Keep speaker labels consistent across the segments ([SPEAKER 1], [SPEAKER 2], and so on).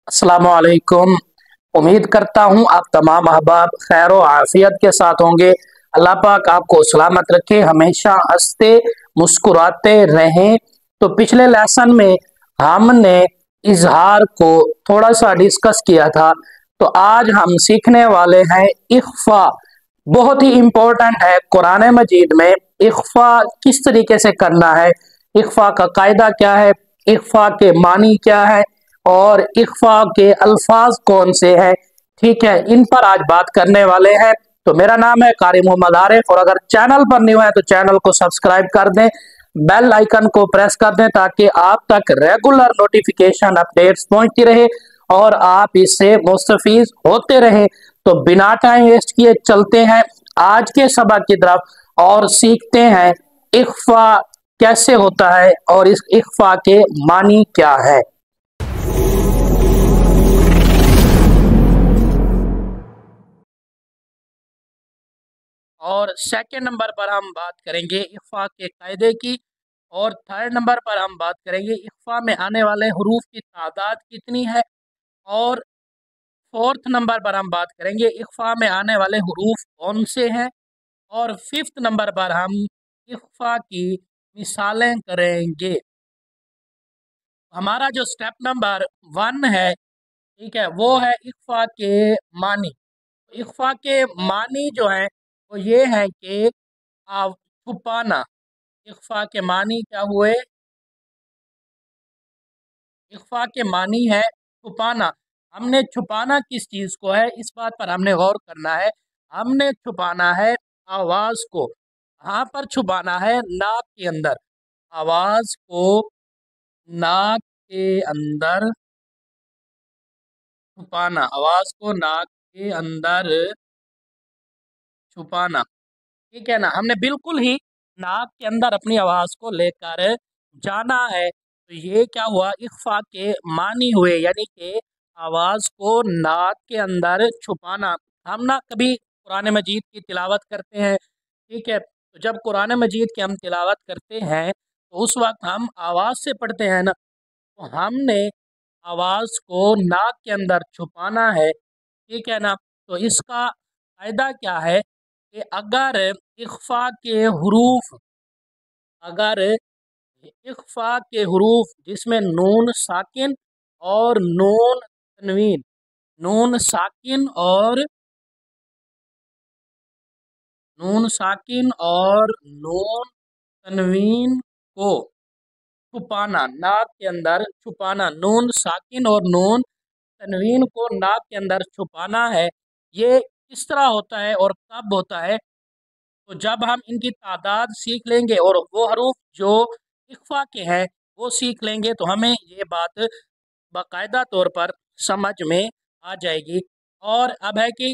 [SPEAKER 1] अस्सलामु अलैकुम। उम्मीद करता हूँ आप तमाम अहबाब खैर व आफियत के साथ होंगे। अल्लाह पाक आपको सलामत रखे, हमेशा हंसते मुस्कुराते रहें। तो पिछले लेसन में हमने इजहार को थोड़ा सा डिस्कस किया था। तो आज हम सीखने वाले हैं इख्फा। बहुत ही इम्पोर्टेंट है कुरान मजीद में इख्फा किस तरीके से करना है, इख्फा का कायदा क्या है, इख्फा के मानी क्या है और इख्फा के अल्फाज कौन से हैं। ठीक है, इन पर आज बात करने वाले हैं। तो मेरा नाम है कारी मोहम्मद आरिफ और अगर चैनल पर न्यू है तो चैनल को सब्सक्राइब कर दें, बेल आइकन को प्रेस कर दें ताकि आप तक रेगुलर नोटिफिकेशन अपडेट्स पहुंचती रहे और आप इससे मुस्तफीज होते रहें। तो बिना टाइम वेस्ट किए चलते हैं आज के सबक की तरफ और सीखते हैं इख्फा कैसे होता है और इस इख्फा के मानी क्या है। और सेकंड नंबर पर हम बात करेंगे इख्फा के कायदे की और थर्ड नंबर पर हम बात करेंगे इख्फा में आने वाले हरूफ की तादाद कितनी है और फोर्थ नंबर पर हम बात करेंगे इख्फा में आने वाले हरूफ कौन से हैं और फिफ्थ नंबर पर हम इख्फा की मिसालें करेंगे। हमारा जो स्टेप नंबर 1 है, ठीक है, वो है इख्फा के मानी। इख्फा के मानी जो है वो ये है कि छुपाना। इख्फा के मानी क्या हुए? इख्फा के मानी है छुपाना। हमने छुपाना किस चीज़ को है, इस बात पर हमने गौर करना है। हमने छुपाना है आवाज़ को। कहाँ पर छुपाना है? नाक के अंदर। आवाज़ को नाक के अंदर छुपाना, आवाज़ को नाक के अंदर छुपाना। ठीक है ना, हमने बिल्कुल ही नाक के अंदर अपनी आवाज को लेकर जाना है। तो ये क्या हुआ? इख्फा के मानी हुए, यानी कि आवाज को नाक के अंदर छुपाना। हम ना कभी कुरान मजीद की तिलावत करते हैं, ठीक है, तो जब कुरान मजीद की हम तिलावत करते हैं तो उस वक्त हम आवाज से पढ़ते हैं ना, तो हमने आवाज को नाक के अंदर छुपाना है। ठीक है ना, तो इसका फायदा क्या है कि अगर इख्फा के हरूफ, अगर इख्फा के हरूफ जिसमें नून साकिन और नून तनवीन, नून साकिन और नून साकिन और नून तनवीन को छुपाना, नाक के अंदर छुपाना, नून साकिन और नून तनवीन को नाक के अंदर छुपाना है। ये किस तरह होता है और कब होता है? तो जब हम इनकी तादाद सीख लेंगे और वो हरूफ जो इख्फा के हैं वो सीख लेंगे तो हमें ये बात बाकायदा तौर पर समझ में आ जाएगी। और अब है कि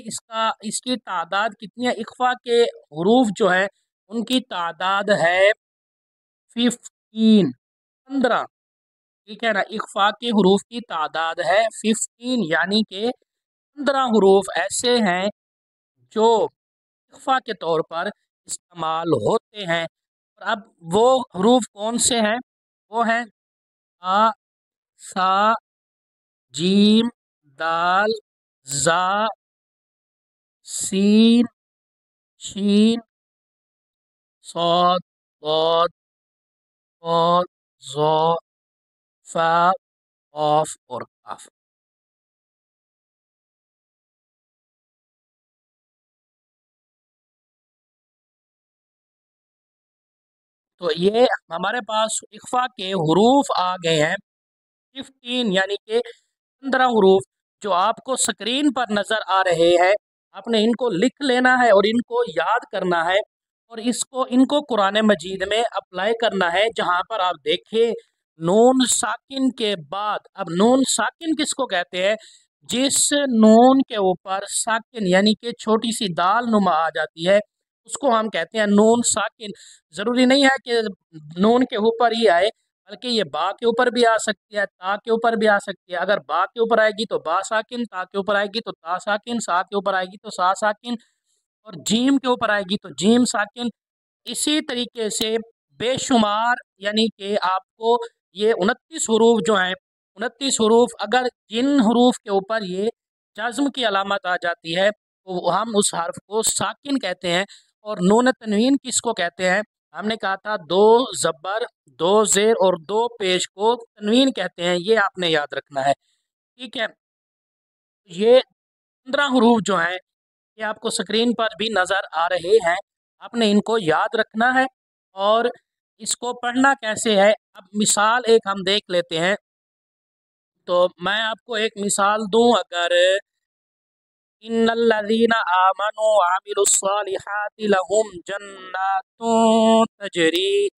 [SPEAKER 1] इसकी तादाद कितनी है? इख्फा के हरूफ जो है उनकी तादाद है 15। ठीक है ना, इख्फा के हरूफ की तादाद है 15, यानी कि 15 हरूफ ऐसे हैं जो इख्फा के तौर पर इस्तेमाल होते हैं। और अब वो हरूफ कौन से हैं? वो हैं आ, सा, जीम, दाल, जा, सीन, शीन, सौद, बौद, कौद, ज़ो, फा, ऑफ और काफ। तो ये हमारे पास इख्फा के हरूफ आ गए हैं 15, यानी कि 15 हरूफ जो आपको स्क्रीन पर नज़र आ रहे हैं। आपने इनको लिख लेना है और इनको याद करना है और इसको इनको कुरान मजीद में अप्लाई करना है। जहाँ पर आप देखें नून साकिन के बाद, अब नून साकिन किसको कहते हैं? जिस नून के ऊपर साकिन यानी कि छोटी सी दाल नुमा आ जाती है उसको हम कहते हैं नून साकिन। ज़रूरी नहीं है कि नून के ऊपर ही आए, बल्कि ये बा के ऊपर भी आ सकती है, ता के ऊपर भी आ सकती है। अगर बा के ऊपर आएगी तो बा साकिन, ता के ऊपर आएगी तो ता साकिन, सा के ऊपर आएगी तो सा साकिन और जीम के ऊपर आएगी तो जीम साकिन। इसी तरीके से बेशुमार, यानी कि आपको ये 29 हरूफ जो हैं 29 हरूफ, अगर जिन हरूफ के ऊपर ये जज्म की अलामत आ जाती है तो हम उस हर्फ को साकिन कहते हैं। और नून तनवीन किसको कहते हैं? हमने कहा था दो जबर, दो जेर और दो पेश को तनवीन कहते हैं, ये आपने याद रखना है। ठीक है, ये 15 हरूफ जो हैं ये आपको स्क्रीन पर भी नज़र आ रहे हैं, आपने इनको याद रखना है। और इसको पढ़ना कैसे है, अब मिसाल एक हम देख लेते हैं। तो मैं आपको एक मिसाल दूं, अगर इन्नल्लज़ीना आमनू व अमिलुस्सालिहाति लहुम जन्नातुन तजरी,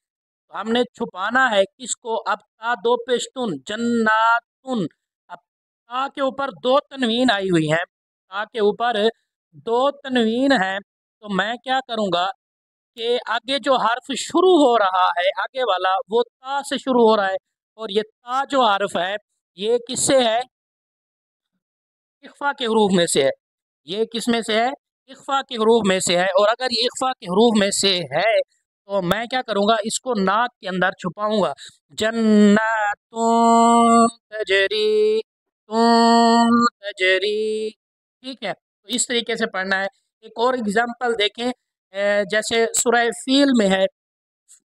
[SPEAKER 1] हमने छुपाना है किसको? अब ता दो पेश्तुन जन्नातुन, अब ता के ऊपर दो तनवीन आई हुई हैं, ता के ऊपर दो तनवीन है, तो मैं क्या करूँगा कि आगे जो हर्फ शुरू हो रहा है आगे वाला वो ता से शुरू हो रहा है, और ये ता जो हर्फ है ये किससे है? इख्फा के हरूफ में से है। ये किस में से है? इख्फा के हरूफ में से है। और अगर ये इख्फा के हरूफ में से है तो मैं क्या करूँगा, इसको नाक के अंदर छुपाऊंगा। जन्नतुन तजरी, तुन तजरी। ठीक है, तो इस तरीके से पढ़ना है। एक और एग्जाम्पल देखें, जैसे सूरह फील में है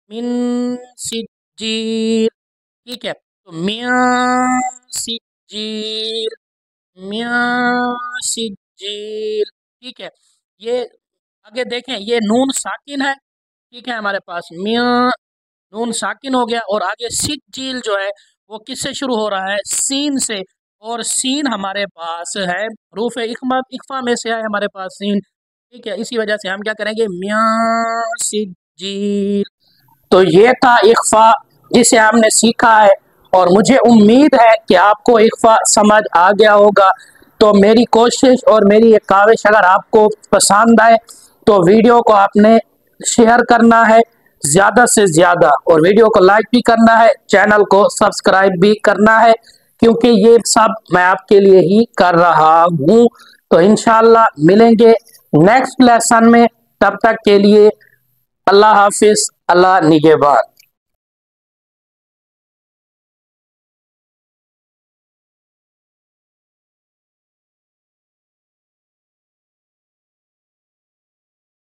[SPEAKER 1] मिन सिज्जील। ठीक है, तो मियाँ सिज्जील, मियाँ सिज्जील। ठीक है, ये आगे देखें, ये नून साकिन है। ठीक है, हमारे पास मियाँ नून साकिन हो गया, और आगे सिज्जील जो है वो किससे शुरू हो रहा है? सीन से, और सीन हमारे पास है रूफ इख्मा, इख्फा में से है हमारे पास सीन। ठीक है, इसी वजह से हम क्या करेंगे, मियाँ सिज्जील। तो ये था इख्फा जिसे हमने सीखा है, और मुझे उम्मीद है कि आपको इख्फा समझ आ गया होगा। तो मेरी कोशिश और मेरी ये काविश अगर आपको पसंद आए तो वीडियो को आपने शेयर करना है ज़्यादा से ज़्यादा, और वीडियो को लाइक भी करना है, चैनल को सब्सक्राइब भी करना है, क्योंकि ये सब मैं आपके लिए ही कर रहा हूँ। तो इंशाल्लाह मिलेंगे नेक्स्ट लेसन में, तब तक के लिए अल्लाह हाफिज, अल्लाह निगहबान।